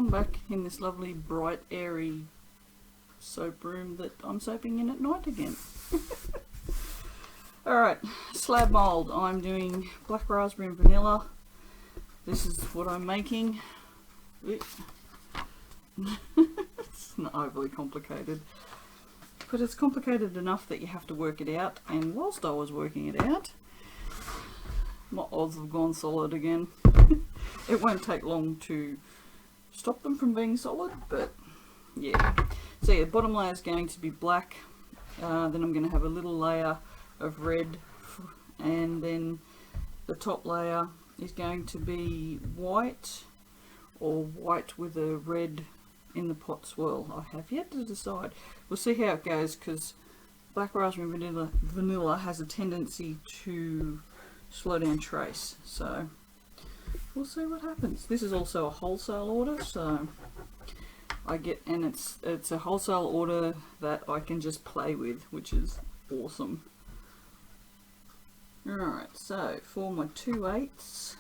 I'm back in this lovely bright airy soap room that I'm soaping in at night again. Alright, slab mould. I'm doing black raspberry and vanilla. This is what I'm making. It's not overly complicated, but it's complicated enough that you have to work it out, and whilst I was working it out, my odds have gone solid again. It won't take long to stop them from being solid, but yeah. So yeah, the bottom layer is going to be black, then I'm going to have a little layer of red, and then the top layer is going to be white, or white with a red in the pot swirl. I have yet to decide. We'll see how it goes, because black raspberry and vanilla has a tendency to slow down trace, so we'll see what happens. This is also a wholesale order, so I get, and it's a wholesale order that I can just play with, which is awesome. Alright, so for my 2/8,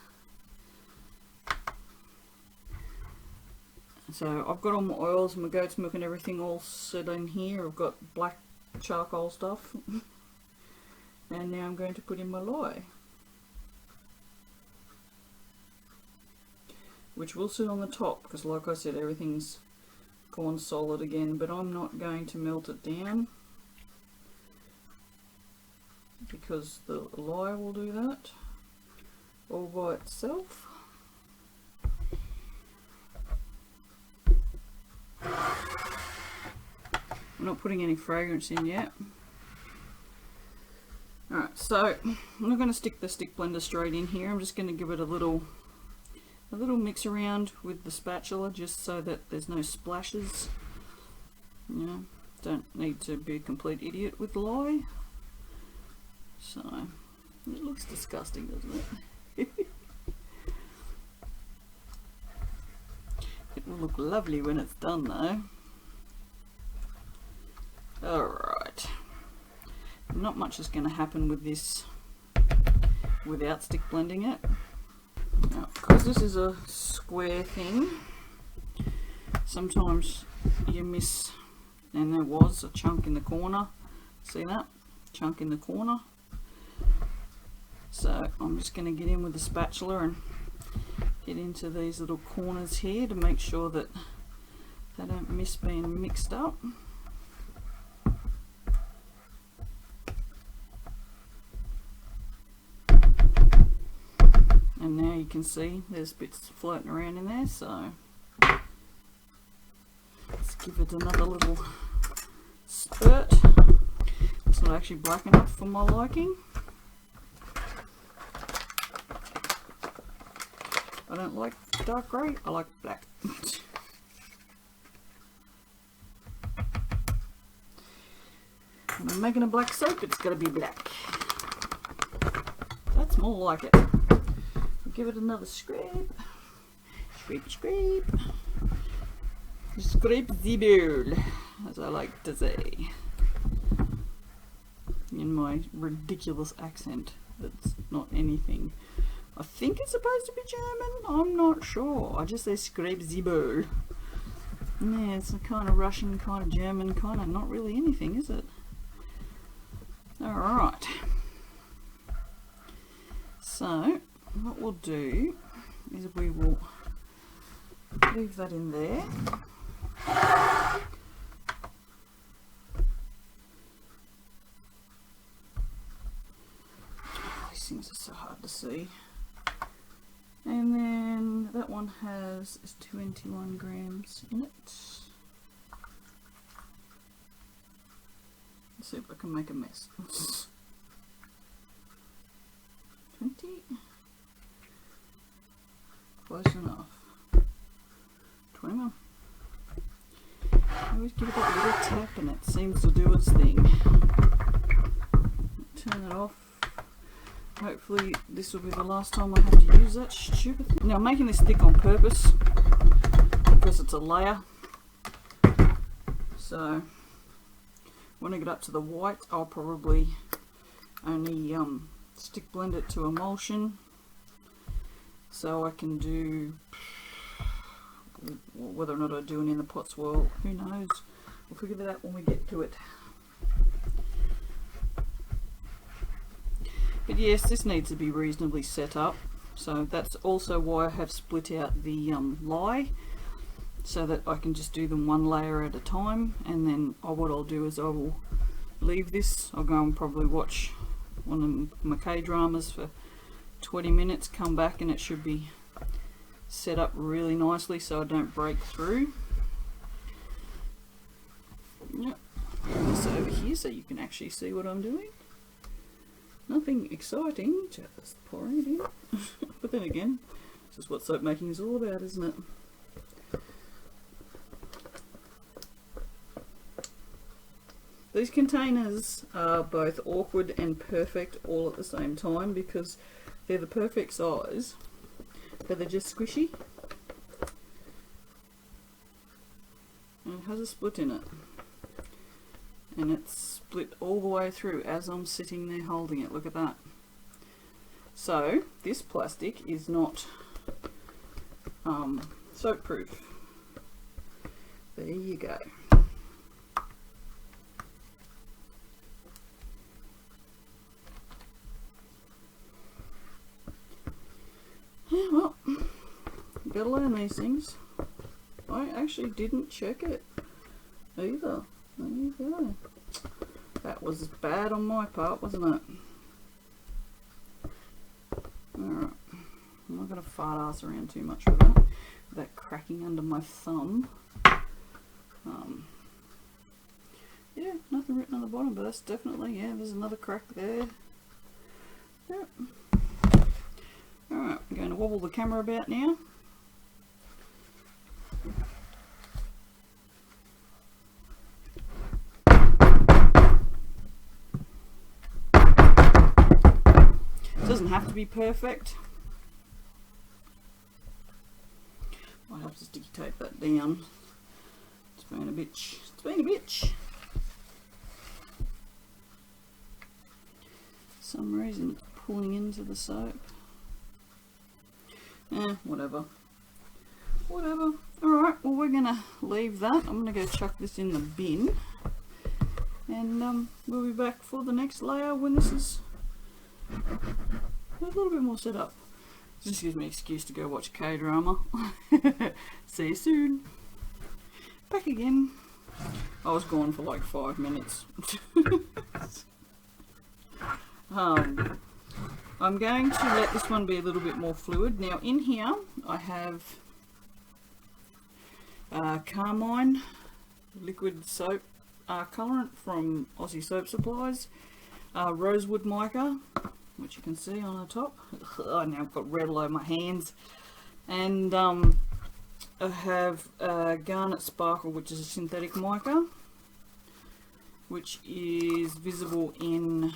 so I've got all my oils and my goat's milk and everything all set in here. I've got black charcoal stuff, and now I'm going to put in my lye, which will sit on the top, because like I said, everything's gone solid again, but I'm not going to melt it down, because the lye will do that all by itself. I'm not putting any fragrance in yet. Alright, so I'm not going to stick the stick blender straight in here. I'm just going to give it a little mix around with the spatula, just so that there's no splashes. You know, don't need to be a complete idiot with lye. So it looks disgusting, doesn't it? It will look lovely when it's done though. Alright, not much is going to happen with this without stick blending it. Now, because this is a square thing, sometimes you miss, and there was a chunk in the corner. See that? Chunk in the corner. So I'm just going to get in with the spatula and get into these little corners here to make sure that they don't miss being mixed up. And now you can see there's bits floating around in there, so let's give it another little spurt. It's not actually black enough for my liking. I don't like dark grey, I like black. When I'm making a black soap, it's got to be black. That's more like it. Give it another scrape. Scrape, scrape. Scrape the bowl, as I like to say, in my ridiculous accent that's not anything. I think it's supposed to be German, I'm not sure. I just say scrape the bowl. Yeah, it's a kind of Russian, kind of German, kind of not really anything, is it? Alright. So, what we'll do is we will leave that in there. Oh, these things are so hard to see. And then that one has 21 grams in it. Let's see if I can make a mess. 20. Close enough. 21. I always give it that little tap and it seems to do its thing. Turn it off. Hopefully this will be the last time I have to use that stupid thing. Now I'm making this thick on purpose because it's a layer. So when I get up to the white, I'll probably only stick blend it to emulsion. So I can do whether or not I do it in the pot swirl, who knows? We'll figure that out when we get to it. But yes, this needs to be reasonably set up, so that's also why I have split out the lye, so that I can just do them one layer at a time. And then what I'll do is I will leave this, I'll go and probably watch one of my K-dramas for 20 minutes, come back and it should be set up really nicely so I don't break through. Yep, put this over here so you can actually see what I'm doing. Nothing exciting, just pouring it in. But then again, this is what soap making is all about, isn't it? These containers are both awkward and perfect all at the same time because they're the perfect size, but they're just squishy. And it has a split in it. And it's split all the way through as I'm sitting there holding it. Look at that. So this plastic is not soap proof. There you go. Yeah, well, you gotta learn these things. I actually didn't check it either. There you go. That was bad on my part, wasn't it? Alright. I'm not going to fart ass around too much with that. With that cracking under my thumb. Yeah, nothing written on the bottom, but that's definitely, yeah, there's another crack there. Yep. Alright, I'm going to wobble the camera about now. Doesn't have to be perfect. Might have to sticky tape that down. It's been a bitch. It's been a bitch. For some reason it's pulling into the soap. Whatever. Whatever. Alright, well we're gonna leave that. I'm gonna go chuck this in the bin. And we'll be back for the next layer when this is a little bit more set up. Just gives me an excuse to go watch K-drama. See you soon. Back again. I was gone for like 5 minutes. I'm going to let this one be a little bit more fluid. Now in here I have carmine liquid soap colorant from Aussie Soap Supplies, rosewood mica, which you can see on the top. Oh, now I've got red all over my hands. And I have garnet sparkle, which is a synthetic mica, which is visible in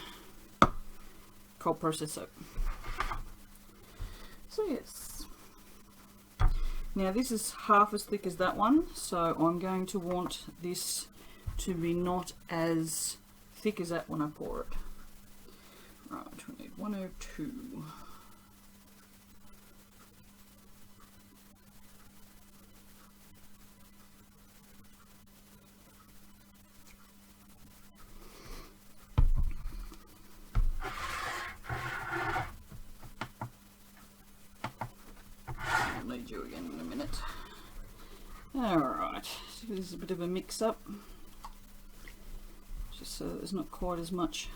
cold process soap. So yes. Now this is half as thick as that one, so I'm going to want this to be not as thick as that when I pour it. Right, we need 102. I'll need you again in a minute. Alright, so this is a bit of a mix up, just so there's not quite as much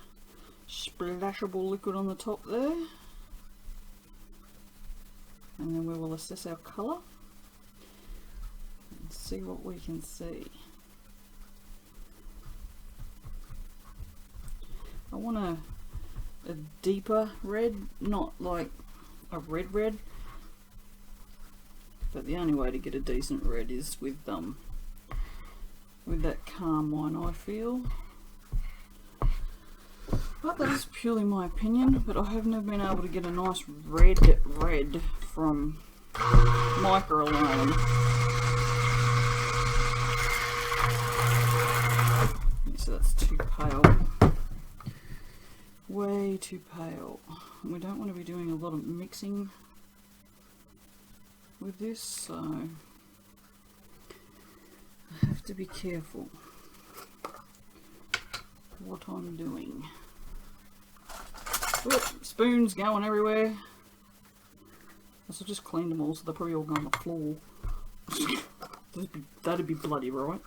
splashable liquid on the top there. And then we will assess our colour and see what we can see. I want a deeper red, not like a red, but the only way to get a decent red is with that carmine, I feel. But that is purely my opinion, but I have never been able to get a nice red from mica alone. So that's too pale. Way too pale. We don't want to be doing a lot of mixing with this, so have to be careful what I'm doing. Look, spoons going everywhere. So I just cleaned them all, so they're probably all going on the floor. That'd be bloody right.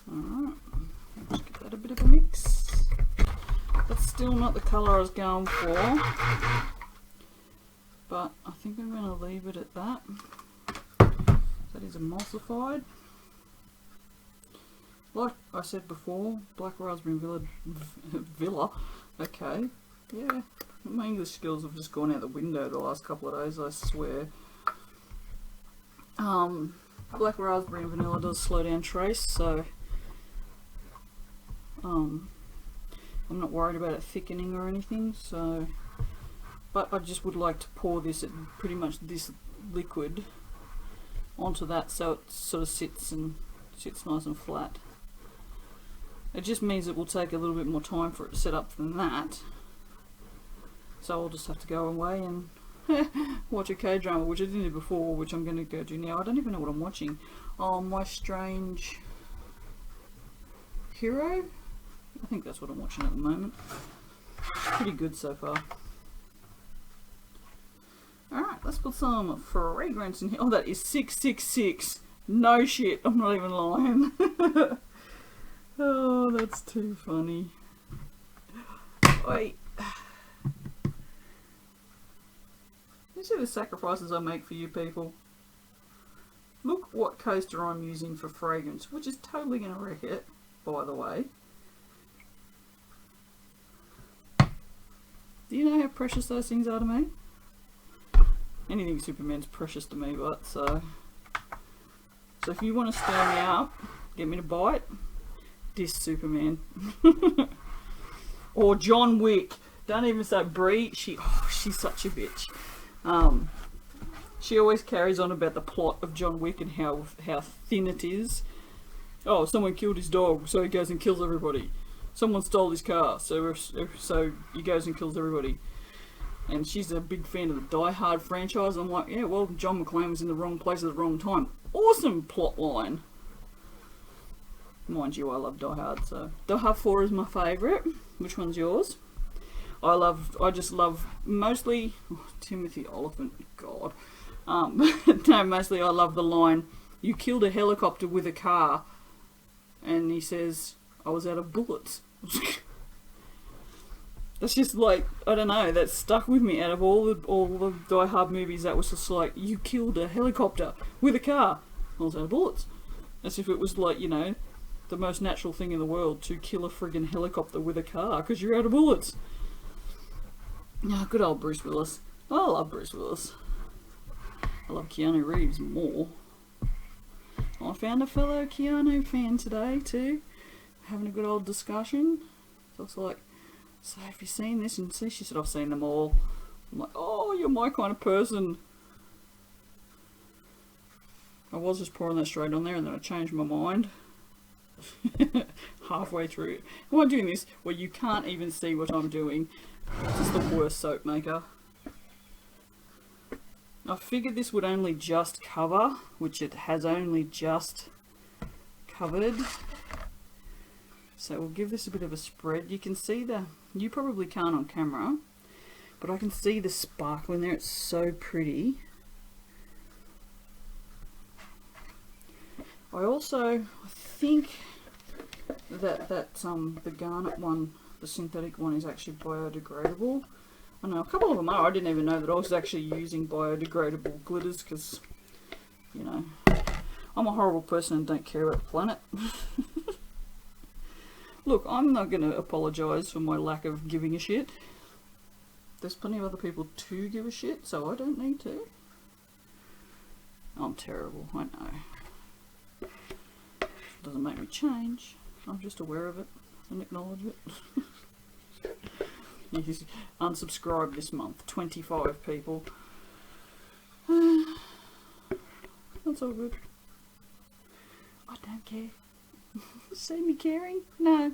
Alright, just give that a bit of a mix. That's still not the colour I was going for, but I think I'm going to leave it at that. That is emulsified. Like I said before, Black Raspberry Villa. Okay, yeah, my English skills have just gone out the window the last couple of days, I swear. Black Raspberry and Vanilla does slow down trace, so I'm not worried about it thickening or anything. So, but I just would like to pour this, pretty much this liquid, onto that so it sort of sits nice and flat. It just means it will take a little bit more time for it to set up than that. So I'll just have to go away and watch a K-drama, which I didn't do before, which I'm going to go do now. I don't even know what I'm watching. Oh, My Strange Hero? I think that's what I'm watching at the moment. Pretty good so far. Alright, let's put some fragrance in here. Oh, that is 666. No shit, I'm not even lying. Oh, that's too funny. Wait. You see the sacrifices I make for you people? Look what coaster I'm using for fragrance, which is totally going to wreck it, by the way. Do you know how precious those things are to me? Anything Superman's precious to me, but so if you want to stir me up, get me to bite, this Superman. Or John Wick. Don't even say Brie. She's such a bitch. She always carries on about the plot of John Wick and how thin it is. Oh, someone killed his dog, so he goes and kills everybody. Someone stole his car, so he goes and kills everybody. And she's a big fan of the Die Hard franchise. I'm like, yeah, well, John McClane was in the wrong place at the wrong time. Awesome plot line. Mind you, I love Die Hard, so Die Hard 4 is my favourite. Which one's yours? I just love mostly Timothy Oliphant. God, no, mostly I love the line, "You killed a helicopter with a car," and he says, "I was out of bullets." That's just like, I don't know, that stuck with me. Out of all the Die Hard movies, that was just like, you killed a helicopter with a car. I was out of bullets. As if it was like, you know, the most natural thing in the world to kill a friggin' helicopter with a car because you're out of bullets. Ah, good old Bruce Willis. I love Bruce Willis. I love Keanu Reeves more. I found a fellow Keanu fan today too, having a good old discussion. So it's like, so have you seen this? And she said, I've seen them all. I'm like, oh, you're my kind of person. I was just pouring that straight on there and then I changed my mind. Halfway through. Am I doing this where you can't even see what I'm doing? This is the worst soap maker. I figured this would only just cover, which it has only just covered. So we'll give this a bit of a spread. You can see you probably can't on camera, but I can see the sparkle in there. It's so pretty. I think that the garnet one, the synthetic one, is actually biodegradable. I know a couple of them are. I didn't even know that I was actually using biodegradable glitters because, you know, I'm a horrible person and don't care about the planet. Look, I'm not going to apologise for my lack of giving a shit. There's plenty of other people to give a shit, so I don't need to. I'm terrible, I know. Doesn't make me change. I'm just aware of it and acknowledge it. Yes, unsubscribe this month. 25 people. That's all good. I don't care. See me caring? No.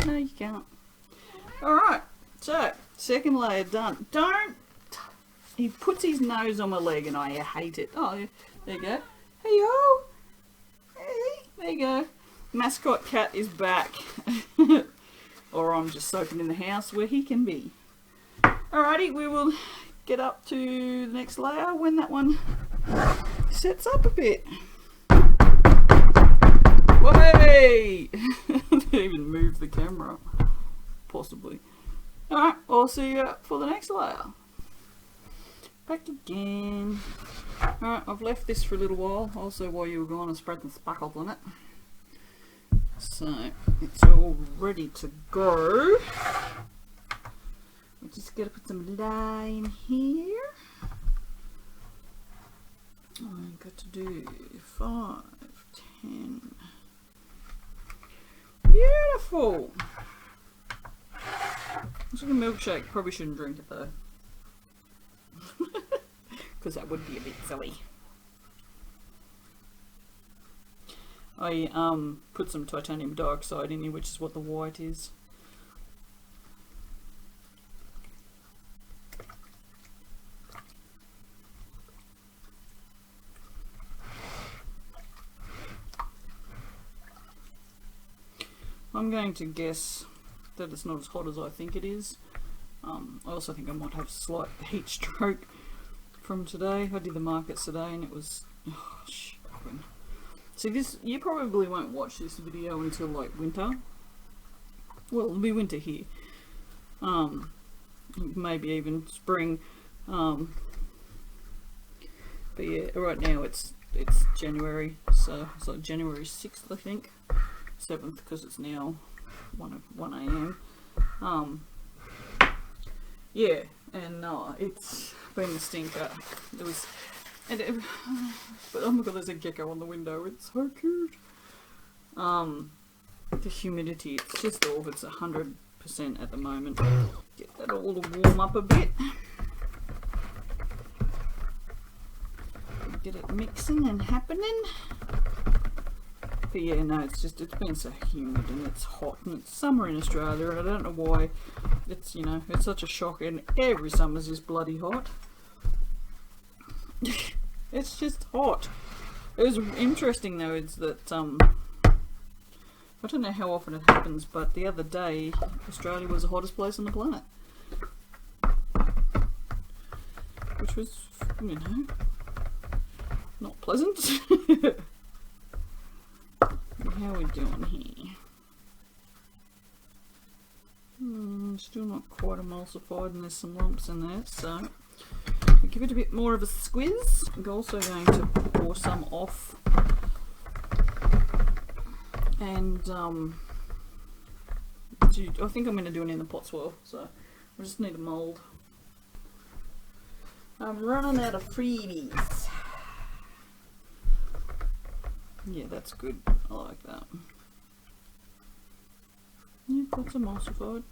No, you can't. Alright, so, second layer done. Don't! He puts his nose on my leg and I hate it. Oh, there you go. Hey yo! Hey, there you go. Mascot cat is back. Or I'm just soaking in the house where he can be. Alrighty, we will get up to the next layer when that one sets up a bit. Way! Didn't even move the camera. Possibly. Alright, I'll see you for the next layer. Back again. Alright, I've left this for a little while. Also, while you were gone, I spread some sparkles on it. So, it's all ready to go. We just gotta put some line here. I've got to do 5, 10. Beautiful! It's like a milkshake. Probably shouldn't drink it though. Because that would be a bit silly. I put some titanium dioxide in here, which is what the white is. I'm going to guess that it's not as hot as I think it is. I also think I might have a slight heat stroke from today. I did the markets today and it was shocking. See, this, you probably won't watch this video until like winter. Well, it'll be winter here. Maybe even spring. But yeah, right now it's January, so it's like January 6th, I think. 7th, because it's now 1 AM. Yeah, and it's been a stinker. There was, but oh my god, there's a gecko on the window. It's so cute. The humidity, it's just off. It's 100% at the moment. Get that all to warm up a bit. Get it mixing and happening. But yeah, no, it's been so humid and it's hot and it's summer in Australia and I don't know why it's, you know, it's such a shock and every summer's just bloody hot. It's just hot. It was interesting though, is that, I don't know how often it happens, but the other day Australia was the hottest place on the planet. Which was, you know, not pleasant. How are we doing here? Still not quite emulsified and there's some lumps in there, so I'll give it a bit more of a squeeze. I'm also going to pour some off and I think I'm going to do it in the pot swirl, so I just need a mould. I'm running out of freebies. Yeah, that's good. I like that. Yeah, that's emulsified.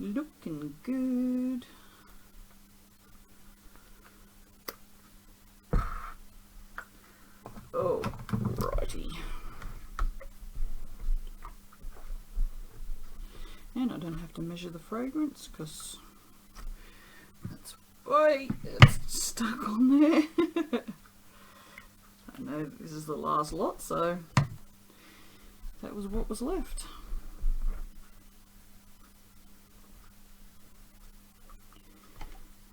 Looking good. Oh, righty. And I don't have to measure the fragrance because that's why it's stuck on there. I know this is the last lot, so that was what was left.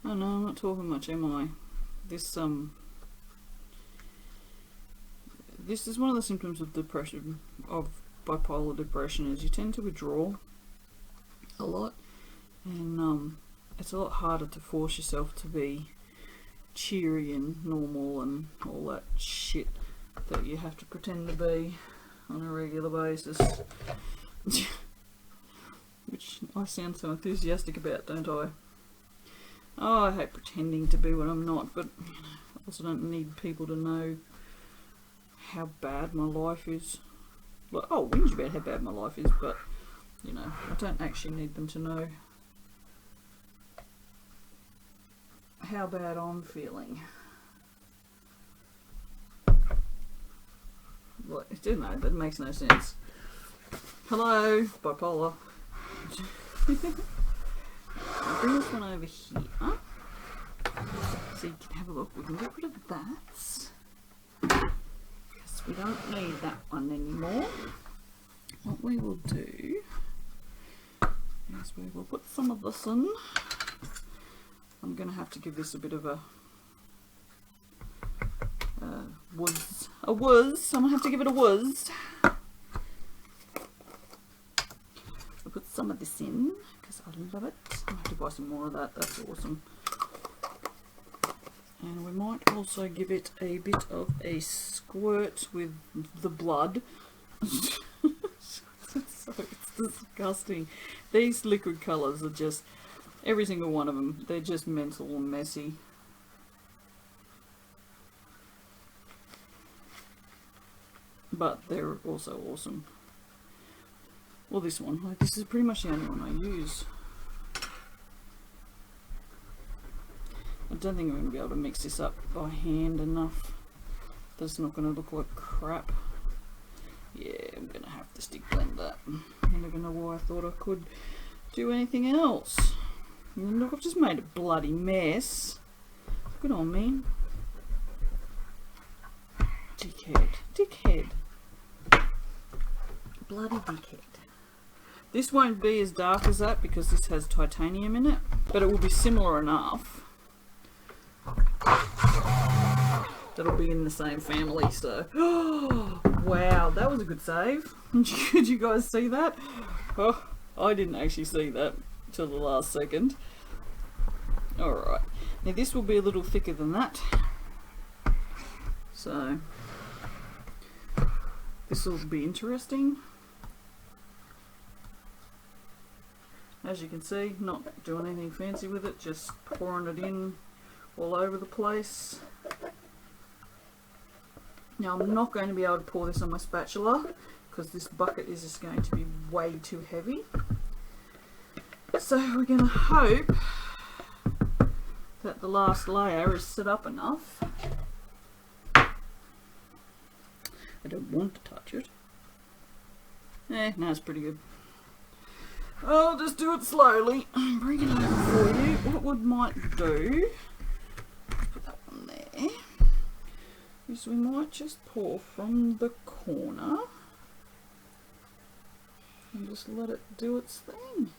Oh no, I'm not talking much, am I? This is one of the symptoms of depression, of bipolar depression, is you tend to withdraw a lot, and it's a lot harder to force yourself to be cheery and normal and all that shit that you have to pretend to be on a regular basis. Which I sound so enthusiastic about, don't I? Oh, I hate pretending to be what I'm not, but you know, I also don't need people to know how bad my life is. Well, I'll whinge about how bad my life is, but you know, I don't actually need them to know how bad I'm feeling. Well, no, that makes no sense. Hello, bipolar. bring this one over here so you can have a look. We can get rid of that because we don't need that one anymore. What we will do is we will put some of this in. I'm going to have to give this a bit of a whiz. I'm going to have to give it a whiz. I'll put some of this in because I love it. I have to buy some more of that. That's awesome. And we might also give it a bit of a squirt with the blood. It's disgusting. These liquid colours are just, every single one of them, they're just mental and messy. But they're also awesome. Well, this one, like, this is pretty much the only one I use. I don't think I'm going to be able to mix this up by hand enough. That's not going to look like crap. Yeah, I'm going to have to stick blend that. I don't even know why I thought I could do anything else. And look, I've just made a bloody mess. Good on me. Dickhead. Dickhead. Bloody dickhead. This won't be as dark as that because this has titanium in it, but it will be similar enough. That'll be in the same family, so. Oh, wow, that was a good save. Could you guys see that? Oh, I didn't actually see that till the last second. Alright, now this will be a little thicker than that. So, this will be interesting. As you can see, not doing anything fancy with it, just pouring it in all over the place. Now I'm not going to be able to pour this on my spatula because this bucket is just going to be way too heavy. So we're going to hope that the last layer is set up enough. I don't want to touch it. No, it's pretty good. I'll just do it slowly. Bring it over for you. What we might do, put that one there, is we might just pour from the corner and just let it do its thing.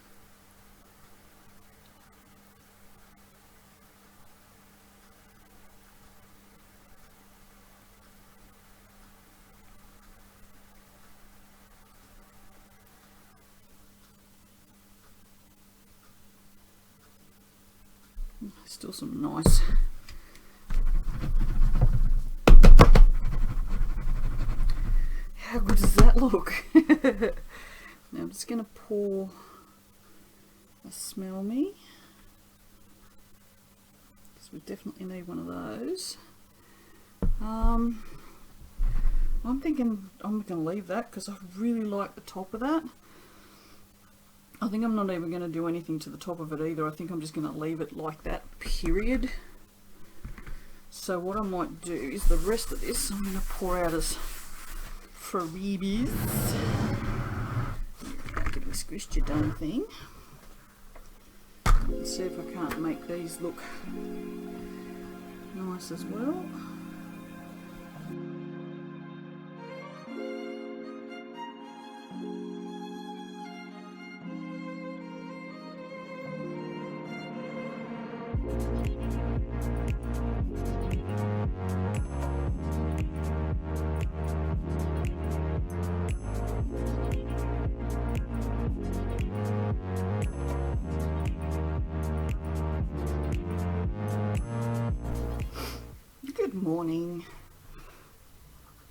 Still some nice. How good does that look? Now I'm just going to pour a smell me, because we definitely need one of those. I'm thinking I'm going to leave that because I really like the top of that. I think I'm not even going to do anything to the top of it either. I think I'm just going to leave it like that, period. So what I might do is the rest of this I'm going to pour out as freebies. Get me squished, you dumb thing. Let's see if I can't make these look nice as well. Good morning.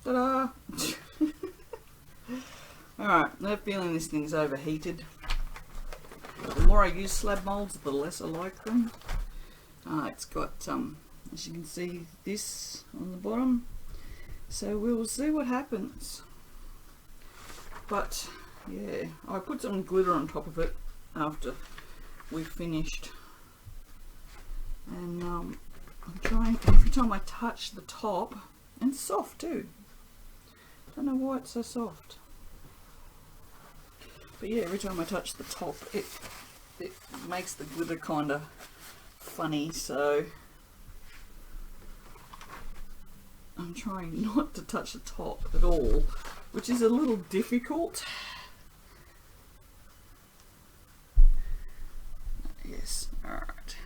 Ta-da! Alright, I have a feeling this thing's overheated. The more I use slab moulds, the less I like them. It's got, as you can see, this on the bottom. So we will see what happens. But, yeah, I put some glitter on top of it after we finished. And I'm trying, every time I touch the top, and it's soft too. Don't know why it's so soft. But yeah, every time I touch the top, it it makes the glitter kind of funny, so I'm trying not to touch the top at all, which is a little difficult. Yes, alright.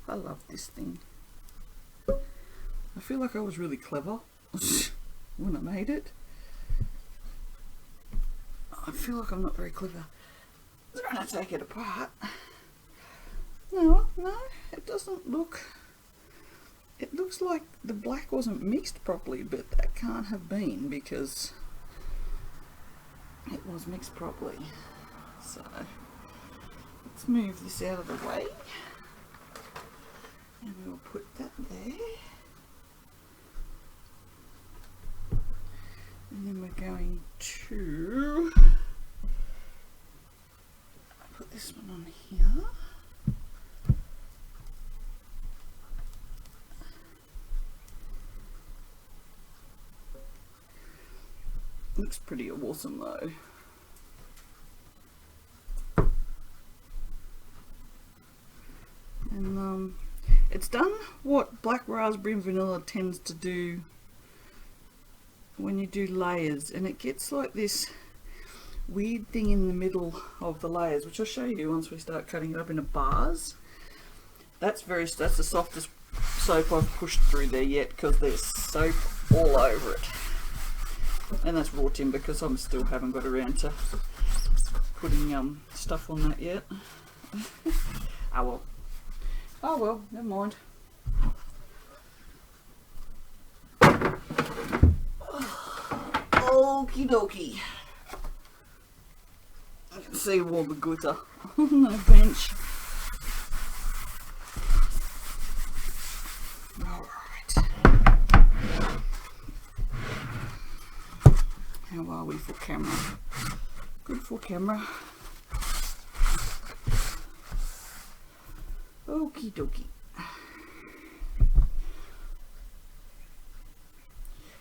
I love this thing. I feel like I was really clever when I made it. I feel like I'm not very clever trying to take it apart. No, it doesn't look... It looks like the black wasn't mixed properly, but that can't have been because it was mixed properly. So, let's move this out of the way. And we'll put that there. And then we're going to put this one on here. Looks pretty awesome though. And it's done what black raspberry and vanilla tends to do when you do layers, and it gets like this weird thing in the middle of the layers, which I'll show you once we start cutting it up into bars. That's the softest soap I've pushed through there yet, because there's soap all over it. And that's raw timber because I still haven't got around to putting stuff on that yet. Oh well, never mind. Okie dokie. I can see all the glitter on the bench. Alright. How are we for camera? Good for camera. Okie dokie.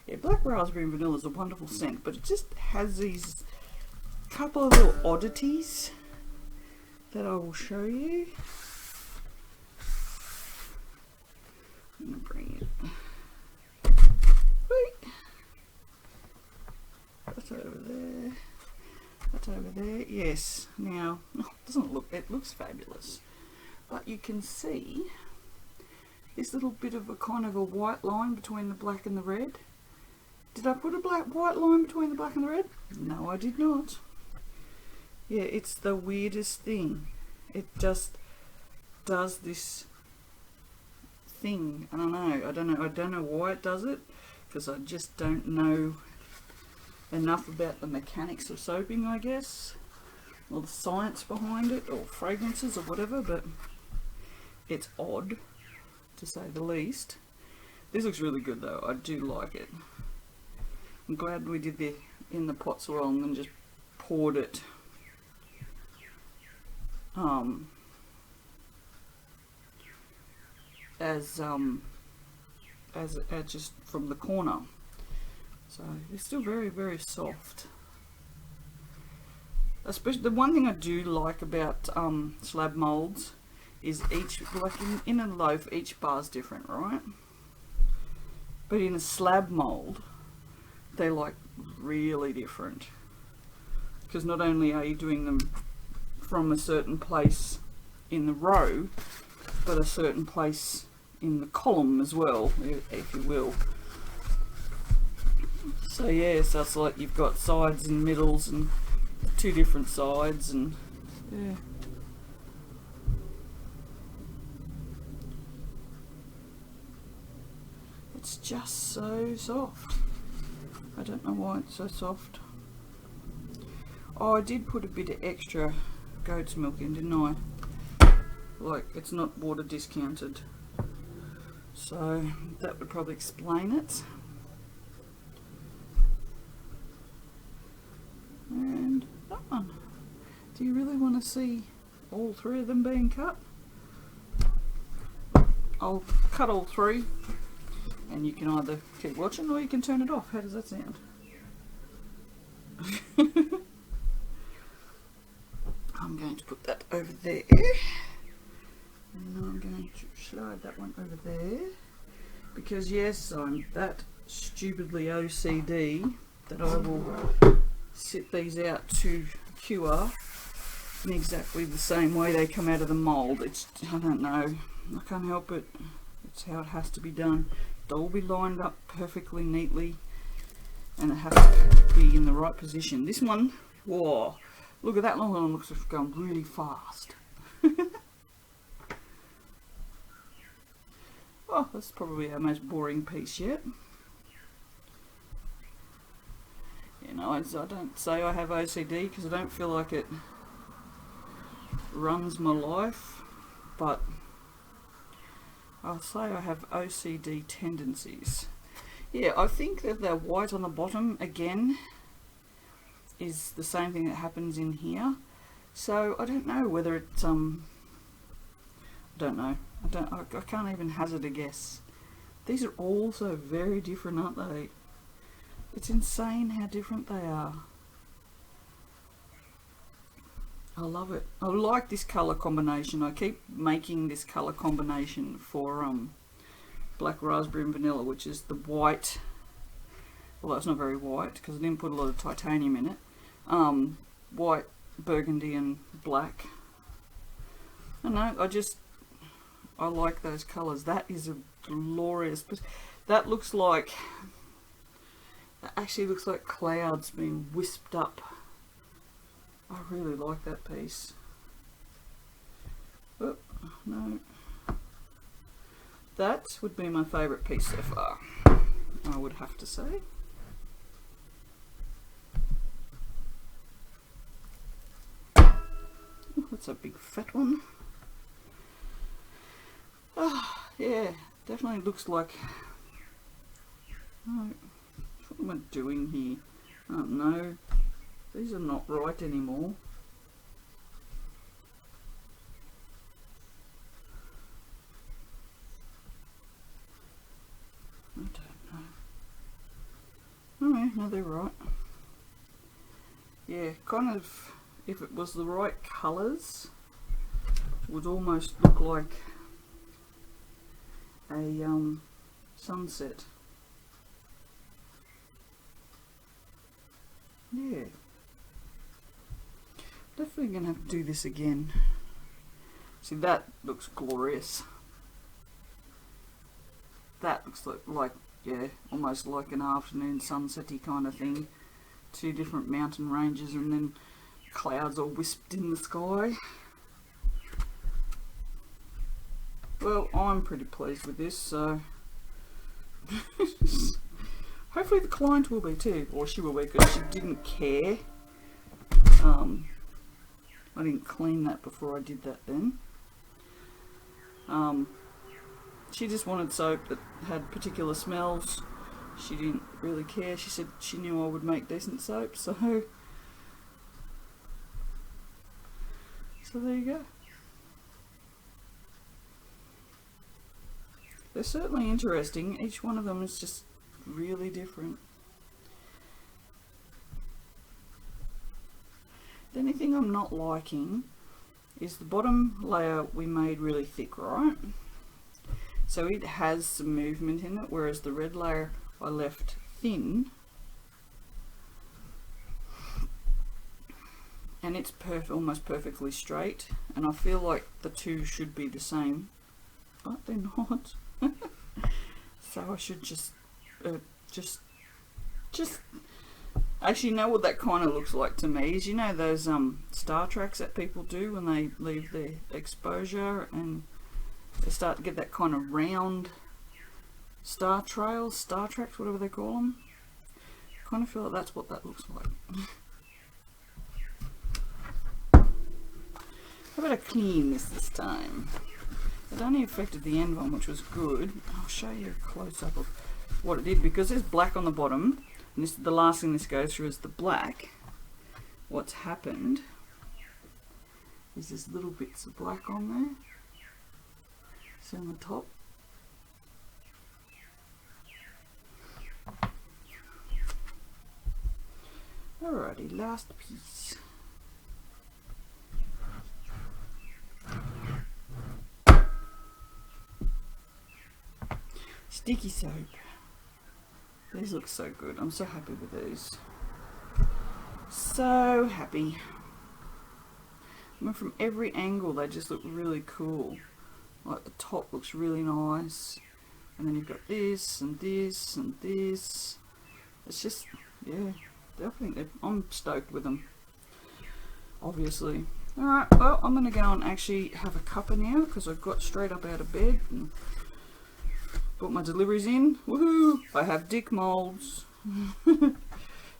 Yeah, black raspberry and vanilla is a wonderful scent, but it just has these couple of little oddities that I will show you. I'm going to bring it. Wait. That's over there. That's over there. Yes. Now, it looks fabulous. But you can see this little bit of a kind of a white line between the black and the red. Did I put a white line between the black and the red? No, I did not. Yeah, it's the weirdest thing. It just does this thing. I don't know why it does it, because I just don't know enough about the mechanics of soaping, I guess, or the science behind it, or fragrances or whatever, but it's odd to say the least. This looks really good though. I do like it. I'm glad we did the in the pot swirl and then just poured it as just from the corner. So it's still very, very soft. Especially the one thing I do like about slab molds is each, like in a loaf, each bar is different, right? But in a slab mold, they're like really different, because not only are you doing them from a certain place in the row, but a certain place in the column as well, if you will. So yeah, so it's like you've got sides and middles and two different sides, and yeah. It's just so soft. I don't know why it's so soft. Oh, I did put a bit of extra goat's milk in, didn't I? Like, it's not water discounted, so that would probably explain it. And that one. Do you really want to see all three of them being cut? I'll cut all three, and you can either keep watching or you can turn it off. How does that sound? I'm going to put that over there, and I'm going to slide that one over there, because yes, I'm that stupidly OCD that I will sit these out to cure in exactly the same way they come out of the mould. It's, I don't know, I can't help it. It's how it has to be done. They'll all be lined up perfectly neatly, and it has to be in the right position. This one, whoa, look at that long one, looks like it's going really fast. Oh, that's probably our most boring piece yet. You know, I don't say I have OCD because I don't feel like it runs my life, but I'll say I have OCD tendencies. Yeah, I think that the white on the bottom again is the same thing that happens in here. So I don't know whether it's I don't know. I can't even hazard a guess. These are all so very different, aren't they? It's insane how different they are. I love it. I like this colour combination. I keep making this colour combination for black raspberry and vanilla, which is the white. Well, it's not very white because I didn't put a lot of titanium in it. White, burgundy, and black. I don't know. I like those colours. That is a glorious. That looks like. That actually looks like clouds being wisped up. I really like that piece. Oh, no. That would be my favourite piece so far, I would have to say. Oh, that's a big fat one. Oh, yeah, definitely looks like... Oh, what am I doing here? I don't know. These are not right anymore. I don't know. Oh yeah, no, they're right. Yeah, kind of, if it was the right colours, would almost look like a sunset. Yeah. Definitely going to have to do this again. See, that looks glorious. That looks like yeah, almost like an afternoon sunset-y kind of thing. Two different mountain ranges and then clouds all wisped in the sky. Well, I'm pretty pleased with this, so hopefully the client will be too, or she will be, because she didn't care. I didn't clean that before I did that then. She just wanted soap that had particular smells. She didn't really care. She said she knew I would make decent soap, so there you go. They're certainly interesting. Each one of them is just really different. The only thing I'm not liking is the bottom layer we made really thick, right? So it has some movement in it, whereas the red layer I left thin. And it's almost perfectly straight, and I feel like the two should be the same, but they're not. So I should just actually know what that kind of looks like to me is, you know, those star tracks that people do when they leave their exposure and they start to get that kind of round star trails, star tracks, whatever they call them. I kind of feel like that's what that looks like. How about I clean this time? It only affected the end one, which was good. I'll show you a close-up of what it did, because there's black on the bottom, and this, the last thing this goes through is the black. What's happened is there's little bits of black on there. See on the top? Alrighty. last piece. Sticky soap. These look so good. I'm so happy with these. So happy. I mean, from every angle they just look really cool. Like the top looks really nice. And then you've got this and this and this. It's just, yeah, definitely. I'm stoked with them. Obviously. Alright, well, I'm going to go and actually have a cuppa now because I've got straight up out of bed and put my deliveries in. Woohoo! I have dick moulds.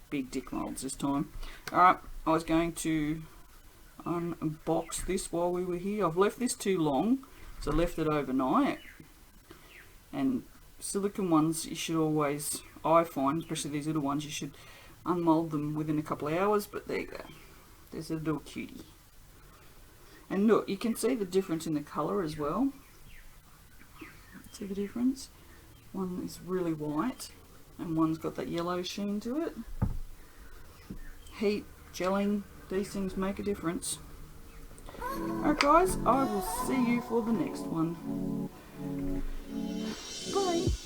Big dick moulds this time. Alright, I was going to unbox this while we were here. I've left this too long, so I left it overnight. And silicone ones, you should always, I find, especially these little ones, you should unmold them within a couple of hours. But there you go. There's a little cutie. And look, you can see the difference in the colour as well. See the difference? One is really white and one's got that yellow sheen to it. Heat, gelling, these things make a difference. Alright guys, I will see you for the next one. Bye!